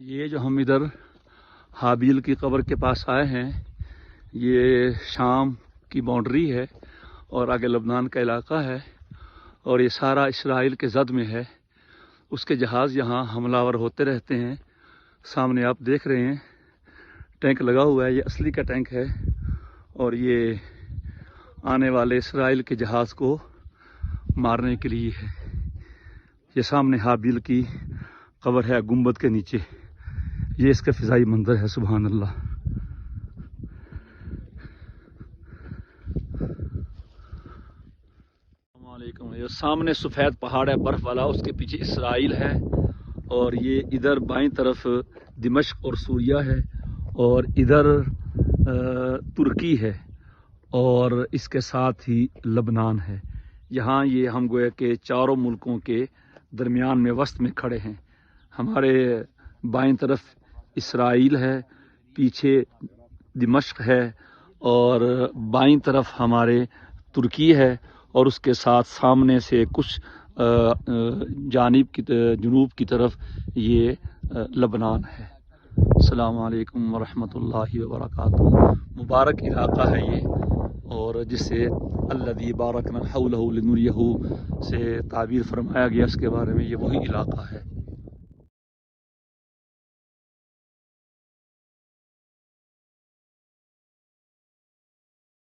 یہ جو ہم ادھر حابیل کی قبر کے پاس آئے ہیں، یہ شام کی باؤنڈری ہے اور آگے لبنان کا علاقہ ہے، اور یہ سارا اسرائیل کے زد میں ہے۔ اس کے جہاز یہاں حملہ آور ہوتے رہتے ہیں۔ سامنے آپ دیکھ رہے ہیں ٹینک لگا ہوا ہے، یہ اصلی کا ٹینک ہے، اور یہ آنے والے اسرائیل کے جہاز کو مارنے کے لیے ہے۔ یہ سامنے حابیل کی قبر ہے گنبد کے نیچے، یہ اس کا فضائی منظر ہے۔ سبحان اللہ۔ السلام علیکم۔ یہ سامنے سفید پہاڑ ہے برف والا، اس کے پیچھے اسرائیل ہے، اور یہ ادھر بائیں طرف دمشق اور سوریہ ہے، اور ادھر ترکی ہے، اور اس کے ساتھ ہی لبنان ہے۔ یہاں یہ ہم گویا کہ چاروں ملکوں کے درمیان میں وسط میں کھڑے ہیں۔ ہمارے بائیں طرف اسرائیل ہے، پیچھے دمشق ہے، اور بائیں طرف ہمارے ترکی ہے، اور اس کے ساتھ سامنے سے کچھ جنوب کی طرف یہ لبنان ہے۔ السلام علیکم ورحمۃ اللہ وبرکاتہ۔ مبارک علاقہ ہے یہ، اور جسے الذی بارکنا حولہ لنریہ سے تعبیر فرمایا گیا، اس کے بارے میں یہ وہی علاقہ ہے۔